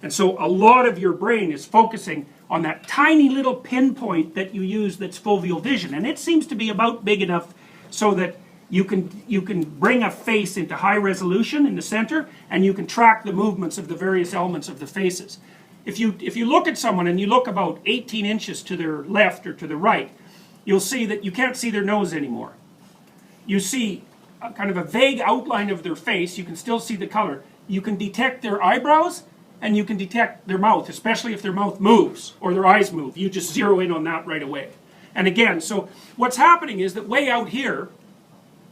And so a lot of your brain is focusing on that tiny little pinpoint that you use that's foveal vision. And it seems to be about big enough so that you can bring a face into high resolution in the center, and you can track the movements of the various elements of the faces. If you look at someone and you look about 18 inches to their left or to the right, you'll see that you can't see their nose anymore. You see kind of a vague outline of their face. You can still see the color. You can detect their eyebrows, and you can detect their mouth, especially if their mouth moves or their eyes move. You just zero in on that right away. And again, so what's happening is that way out here,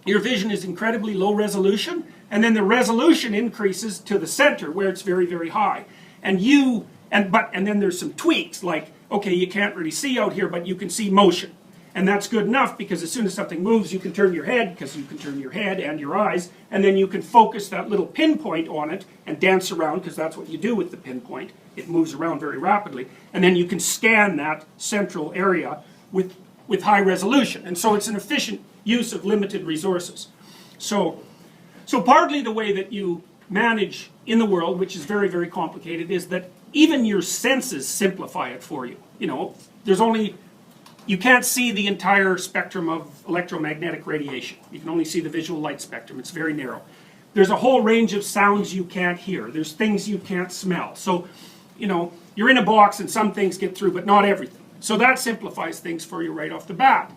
your vision is incredibly low resolution, and then the resolution increases to the center where it's very, very high. And then there's some tweaks, like, okay, you can't really see out here, but you can see motion. And that's good enough, because as soon as something moves, you can turn your head, because you can turn your head and your eyes, and then you can focus that little pinpoint on it and dance around, because that's what you do with the pinpoint. It moves around very rapidly. And then you can scan that central area with high resolution. And so it's an efficient use of limited resources. So partly the way that you manage in the world, which is very, very complicated, is that even your senses simplify it for you. You know, you can't see the entire spectrum of electromagnetic radiation. You can only see the visual light spectrum. It's very narrow. There's a whole range of sounds you can't hear. There's things you can't smell. So, you know, you're in a box and some things get through, but not everything. So that simplifies things for you right off the bat.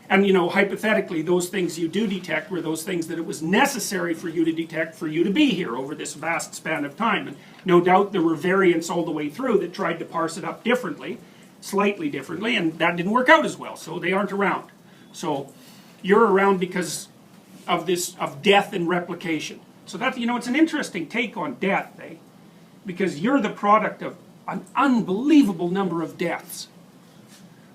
And, you know, hypothetically, those things you do detect were those things that it was necessary for you to detect for you to be here over this vast span of time. And no doubt there were variants all the way through that tried to parse it up differently, slightly differently, and that didn't work out as well, so they aren't around. So you're around because of death and replication. So that, you know, it's an interesting take on death, eh? Because you're the product of an unbelievable number of deaths,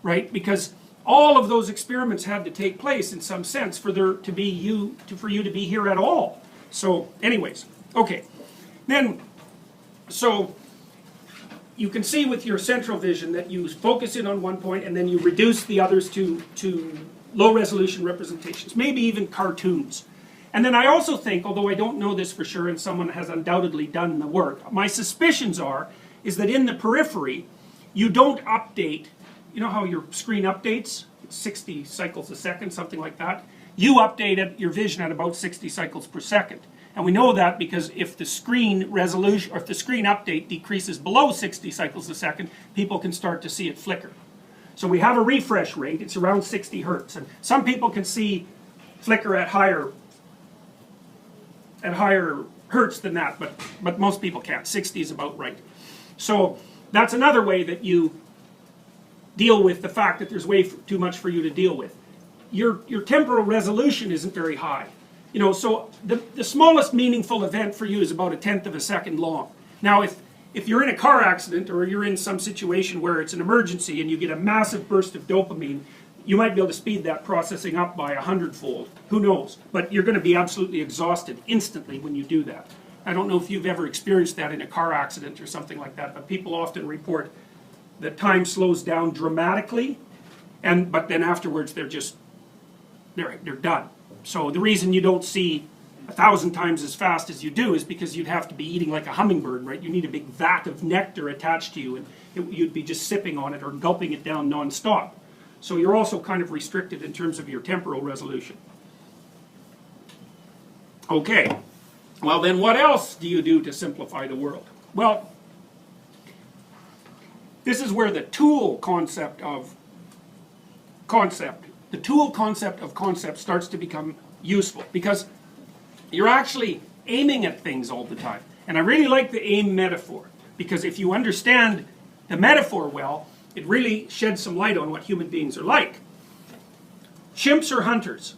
right? Because all of those experiments had to take place in some sense for you to be here at all. So anyways, okay. Then, so you can see with your central vision that you focus in on one point and then you reduce the others to low resolution representations, maybe even cartoons. And then I also think, although I don't know this for sure and someone has undoubtedly done the work, my suspicions is that in the periphery you don't update. You know how your screen updates? 60 cycles a second, something like that. You update your vision at about 60 cycles per second. And we know that because if the screen resolution, or if the screen update decreases below 60 cycles a second, people can start to see it flicker. So we have a refresh rate, it's around 60 hertz. And some people can see flicker at higher hertz than that, but most people can't. 60 is about right. So that's another way that you deal with the fact that there's way too much for you to deal with. Your temporal resolution isn't very high. You know, so the smallest meaningful event for you is about 1/10 of a second long. Now, if you're in a car accident or you're in some situation where it's an emergency and you get a massive burst of dopamine, you might be able to speed that processing up by 100-fold. Who knows? But you're going to be absolutely exhausted instantly when you do that. I don't know if you've ever experienced that in a car accident or something like that, but people often report that time slows down dramatically, but then afterwards they're done. So the reason you don't see 1,000 times as fast as you do is because you'd have to be eating like a hummingbird, right? You need a big vat of nectar attached to you, and you'd be just sipping on it or gulping it down non-stop. So you're also kind of restricted in terms of your temporal resolution. Okay, well then what else do you do to simplify the world? Well, this is where the tool concept of concept starts to become useful, because you're actually aiming at things all the time. And I really like the aim metaphor, because if you understand the metaphor well, it really sheds some light on what human beings are like. Chimps are hunters,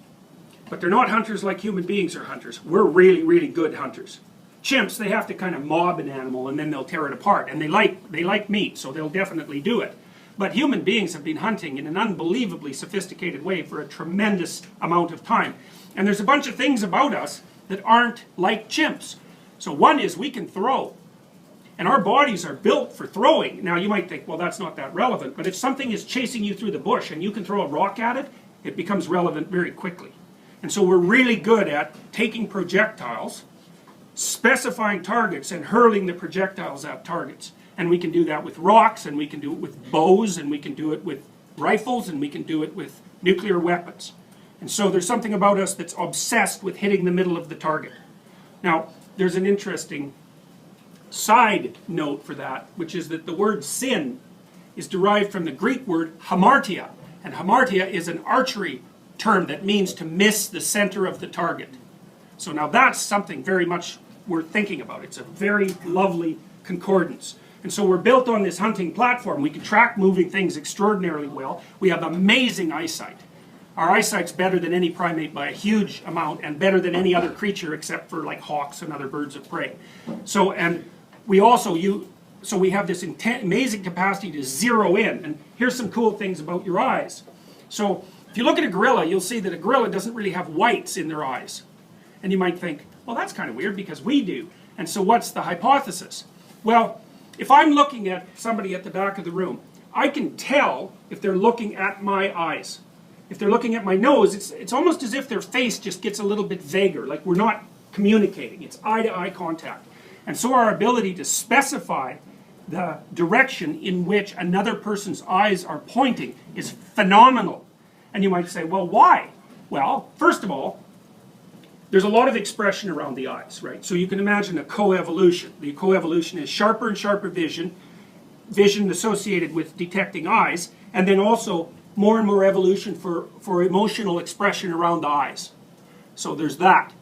but they're not hunters like human beings are hunters. We're really, really good hunters. Chimps, they have to kind of mob an animal and then they'll tear it apart. And they like meat, so they'll definitely do it. But human beings have been hunting in an unbelievably sophisticated way for a tremendous amount of time. And there's a bunch of things about us that aren't like chimps. So one is we can throw. And our bodies are built for throwing. Now you might think, well, that's not that relevant. But if something is chasing you through the bush and you can throw a rock at it, it becomes relevant very quickly. And so we're really good at taking projectiles specifying targets and hurling the projectiles at targets. And we can do that with rocks, and we can do it with bows, and we can do it with rifles, and we can do it with nuclear weapons. And so there's something about us that's obsessed with hitting the middle of the target. Now, there's an interesting side note for that, which is that the word sin is derived from the Greek word hamartia. And hamartia is an archery term that means to miss the center of the target. So now that's something very much worth thinking about. It's a very lovely concordance. And so we're built on this hunting platform. We can track moving things extraordinarily well. We have amazing eyesight. Our eyesight's better than any primate by a huge amount, and better than any other creature except for like hawks and other birds of prey. So, and we also so we have this amazing capacity to zero in. And here's some cool things about your eyes. So if you look at a gorilla, you'll see that a gorilla doesn't really have whites in their eyes. And you might think, well, that's kind of weird because we do. And so what's the hypothesis? Well, if I'm looking at somebody at the back of the room, I can tell if they're looking at my eyes. If they're looking at my nose, it's almost as if their face just gets a little bit vaguer, like we're not communicating. It's eye-to-eye contact. And so our ability to specify the direction in which another person's eyes are pointing is phenomenal. And you might say, well, why? Well, first of all, there's a lot of expression around the eyes, right? So you can imagine a coevolution. The coevolution is sharper and sharper vision associated with detecting eyes, and then also more and more evolution for emotional expression around the eyes. So there's that.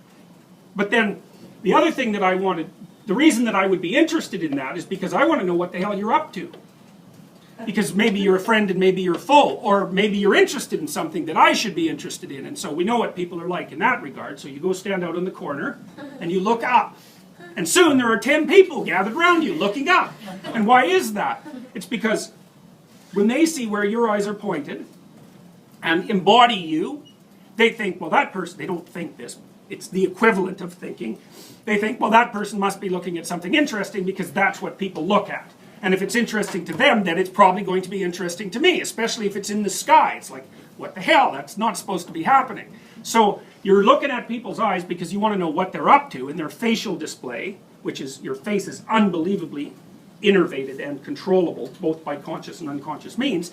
But then the other thing that the reason that I would be interested in that is because I want to know what the hell you're up to. Because maybe you're a friend and maybe you're a foe, or maybe you're interested in something that I should be interested in. And so we know what people are like in that regard. So you go stand out in the corner and you look up. And soon there are 10 people gathered around you looking up. And why is that? It's because when they see where your eyes are pointed and embody you, they think, well, that person, they don't think this, it's the equivalent of thinking. They think, well, that person must be looking at something interesting because that's what people look at. And if it's interesting to them, then it's probably going to be interesting to me, especially if it's in the sky. It's like, what the hell? That's not supposed to be happening. So you're looking at people's eyes because you want to know what they're up to, and their facial display, which is your face is unbelievably innervated and controllable, both by conscious and unconscious means.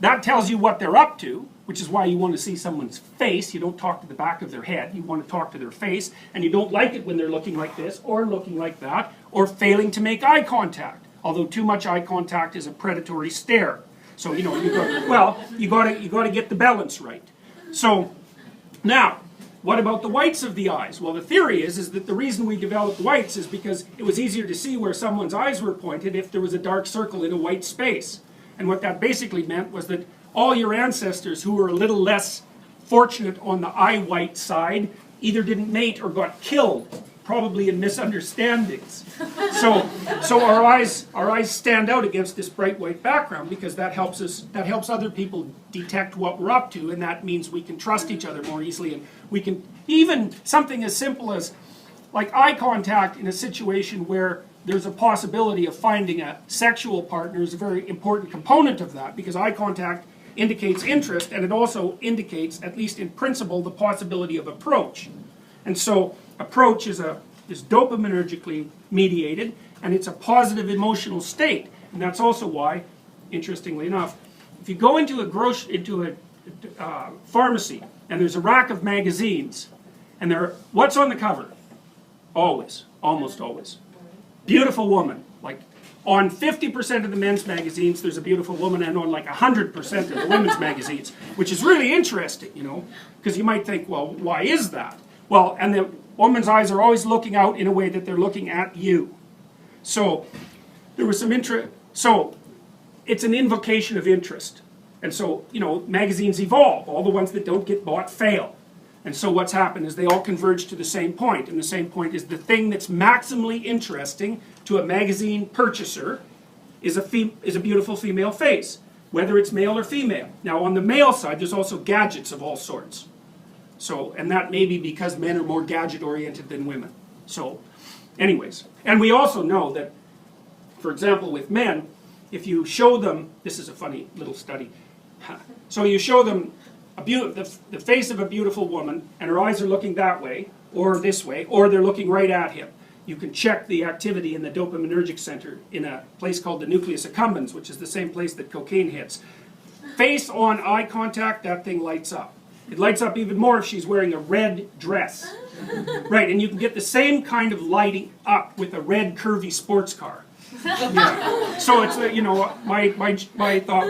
That tells you what they're up to, which is why you want to see someone's face. You don't talk to the back of their head. You want to talk to their face, and you don't like it when they're looking like this, or looking like that, or failing to make eye contact. Although too much eye contact is a predatory stare. So, you got to get the balance right. So, now, what about the whites of the eyes? Well, the theory is that the reason we developed whites is because it was easier to see where someone's eyes were pointed if there was a dark circle in a white space. And what that basically meant was that all your ancestors who were a little less fortunate on the eye white side either didn't mate or got killed, probably in misunderstandings. So our eyes stand out against this bright white background because that helps other people detect what we're up to, and that means we can trust each other more easily, and we can, even something as simple as like eye contact in a situation where there's a possibility of finding a sexual partner is a very important component of that, because eye contact indicates interest, and it also indicates, at least in principle, the possibility of approach. And so approach is dopaminergically mediated, and it's a positive emotional state. And that's also why, interestingly enough, if you go into a pharmacy and there's a rack of magazines, and what's on the cover? Always, almost always, beautiful woman. Like on 50% of the men's magazines, there's a beautiful woman, and on like 100% of the women's magazines, which is really interesting, because you might think, well, why is that? Well, and the woman's eyes are always looking out in a way that they're looking at you. So there was some interest. So it's an invocation of interest. And so, magazines evolve. All the ones that don't get bought fail. And so what's happened is they all converge to the same point. And the same point is the thing that's maximally interesting to a magazine purchaser is a beautiful female face, whether it's male or female. Now on the male side, there's also gadgets of all sorts. So, and that may be because men are more gadget-oriented than women. So, anyways. And we also know that, for example, with men, if you show them, this is a funny little study, so you show them the face of a beautiful woman, and her eyes are looking that way, or this way, or they're looking right at him. you can check the activity in the dopaminergic center in a place called the nucleus accumbens, which is the same place that cocaine hits. Face on eye contact, that thing lights up. It lights up even more if she's wearing a red dress. Right, and you can get the same kind of lighting up with a red curvy sports car. Yeah. So it's, you know, my thought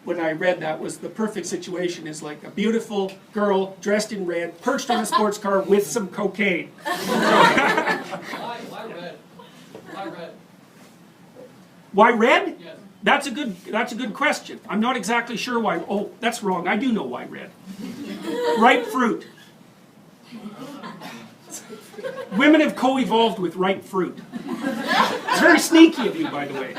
when I read that was the perfect situation is like a beautiful girl dressed in red, perched on a sports car with some cocaine. Why red? Why red? Why red? Yes. That's a good question. I'm not exactly sure why. Oh, that's wrong. I do know why red. Ripe fruit. Women have co-evolved with ripe fruit. It's very sneaky of you, by the way.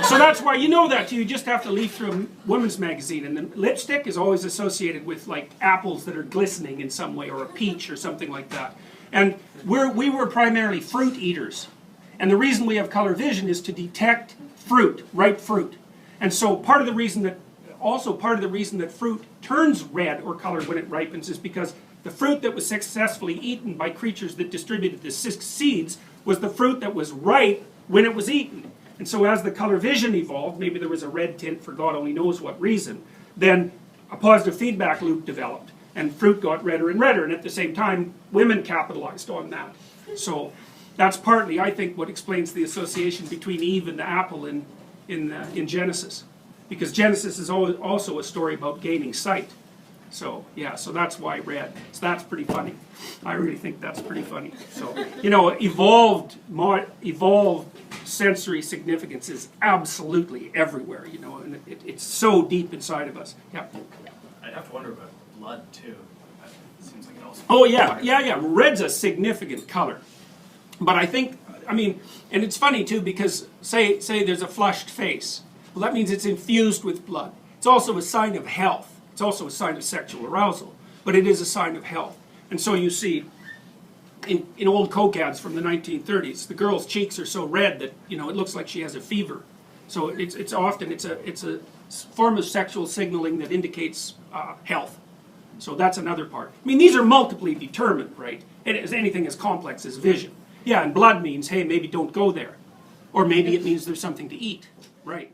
So that's why you know that. You just have to leaf through a women's magazine, and the lipstick is always associated with like apples that are glistening in some way, or a peach or something like that. And we were primarily fruit eaters. And the reason we have color vision is to detect fruit, ripe fruit. And so part of the reason that fruit turns red or colored when it ripens is because the fruit that was successfully eaten by creatures that distributed the seeds was the fruit that was ripe when it was eaten. And so as the color vision evolved, maybe there was a red tint for God only knows what reason, then a positive feedback loop developed and fruit got redder and redder, and at the same time women capitalized on that. So that's partly, I think, what explains the association between Eve and the apple in Genesis. Because Genesis is also a story about gaining sight. So, yeah, so that's why red. So that's pretty funny. I really think that's pretty funny. So, you know, evolved sensory significance is absolutely everywhere, you know, and it's so deep inside of us. Yeah. I'd have to wonder about blood, too. That seems like it also... Oh, yeah. Red's a significant color. But I think, I mean, and it's funny, too, because say there's a flushed face. Well, that means it's infused with blood. It's also a sign of health. It's also a sign of sexual arousal, but it is a sign of health. And so you see, in old Coke ads from the 1930s, the girl's cheeks are so red that, you know, it looks like she has a fever. So it's often a form of sexual signaling that indicates health. So that's another part. I mean, these are multiply determined, right? It is anything as complex as vision. Yeah, and blood means, hey, maybe don't go there, or maybe it means there's something to eat. Right.